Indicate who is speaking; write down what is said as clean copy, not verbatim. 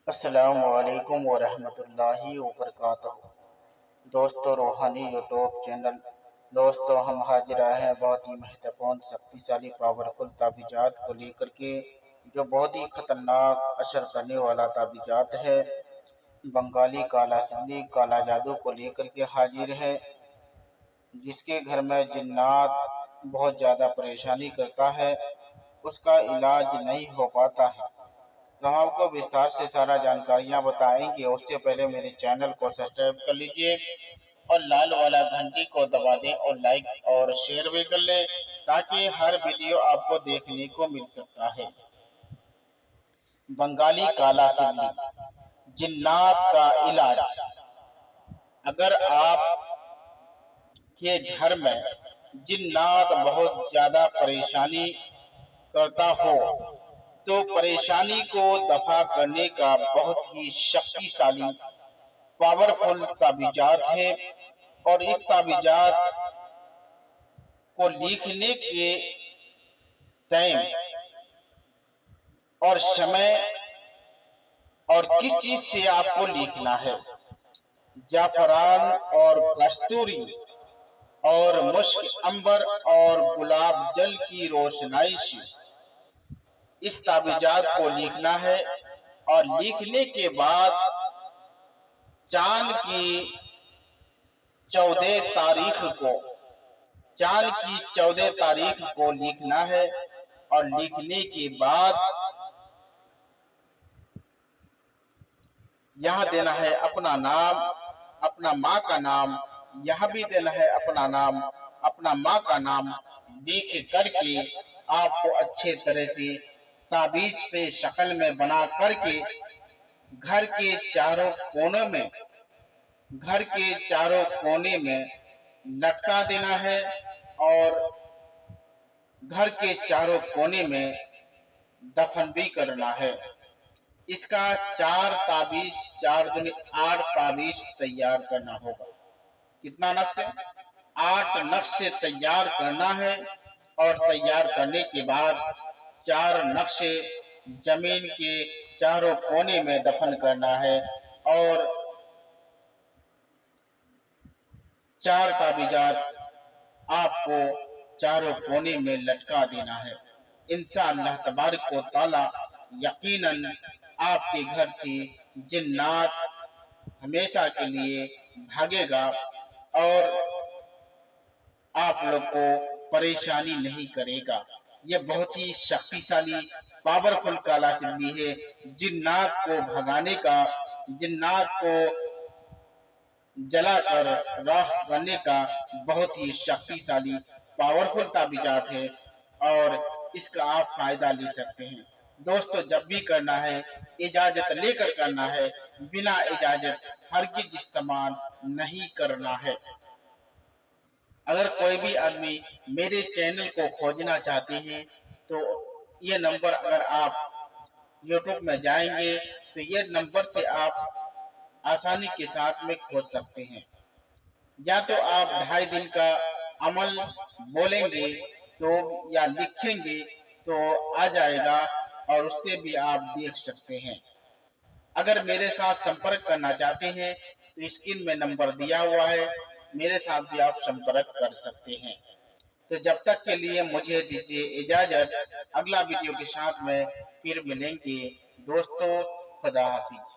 Speaker 1: السلام علیکم ورحمۃ اللہ وبرکاتہ۔ دوستو، روحانی یوٹیوب چینل دوستو، ہم حاضر آئے ہیں بہت ہی مہتوپورن شکتیشالی پاورفل تعویذات کو لے کر کے، جو بہت ہی خطرناک اثر کرنے والا تعویذات ہے۔ بنگالی کالا سلی کالا جادو کو لے کر کے حاضر ہے، جس کے گھر میں جنات بہت زیادہ پریشانی کرتا ہے، اس کا علاج نہیں ہو پاتا ہے۔ تو ہم آپ کو وستار سے سارا جانکاریاں بتائیں گے۔ اس سے پہلے میرے چینل کو سبسکرائب کر لیجئے اور لال والا گھنٹی کو دبا دیں اور لائک اور شیئر بھی کر لیں، تاکہ ہر ویڈیو آپ کو دیکھنے کو مل سکتا ہے۔ بنگالی کالا سلی جنات کا علاج۔ اگر آپ کے گھر میں جنات بہت زیادہ پریشانی کرتا ہو تو پریشانی کو دفع کرنے کا بہت ہی شکتیشالی پاورفل تعویذات ہے، اور اس تعویذات کو لکھنے کے ٹائم اور سمے اور کس چیز سے آپ کو لکھنا ہے، جعفران اور کستوری اور مشک عنبر اور گلاب جل کی روشنائی سے اس تعویذات کو لکھنا ہے، اور لکھنے کے بعد چاند کی 14 تاریخ کو لکھنا ہے، اور لکھنے کے بعد یہاں دینا ہے اپنا نام، اپنا ماں کا نام، یہاں بھی دینا ہے اپنا نام، اپنا ماں کا نام لکھ کر کے آپ کو اچھے طرح سے تعویذ پہ شکل میں بنا کر کے گھر کے چاروں کونے میں لٹکا دینا ہے، اور گھر کے چاروں کونے میں دفن بھی کرنا ہے۔ اس کا 4 تعویذ 4 دن 8 تعویذ تیار کرنا ہوگا۔ کتنا نقش؟ 8 نقش سے تیار کرنا ہے، اور تیار کرنے کے بعد 4 نقش زمین کے چاروں کونے میں دفن کرنا ہے، اور 4 تعویذات آپ کو چاروں کونے میں لٹکا دینا ہے۔ انشاءاللہ تبارک و تعالی یقیناً آپ کے گھر سے جنات ہمیشہ کے لیے بھاگے گا، اور آپ لوگ کو پریشانی نہیں کرے گا۔ یہ بہت ہی شکتیشالی پاورفل کالا سلی ہے، جنات کو بھگانے کا، جنات کو جلا کر راکھ کرنے کا بہت ہی شکتیشالی پاورفل تعویذات ہے، اور اس کا آپ فائدہ لے سکتے ہیں۔ دوستو، جب بھی کرنا ہے اجازت لے کر کرنا ہے، بنا اجازت ہرگز استعمال نہیں کرنا ہے۔ اگر کوئی بھی آدمی میرے چینل کو کھوجنا چاہتے ہیں تو یہ نمبر، اگر آپ یوٹیوب میں جائیں گے تو یہ نمبر سے آپ آسانی کے ساتھ میں کھوج سکتے ہیں، یا تو آپ 2.5 دن کا عمل بولیں گے تو یا لکھیں گے تو آ جائے گا، اور اس سے بھی آپ دیکھ سکتے ہیں۔ اگر میرے ساتھ سمپرک کرنا چاہتے ہیں تو اسکرین میں نمبر دیا ہوا ہے، میرے ساتھ بھی آپ سمپرک کر سکتے ہیں۔ تو جب تک کے لیے مجھے دیجیے اجازت، اگلا ویڈیو کے ساتھ میں پھر ملیں گے۔ دوستو، خدا حافظ۔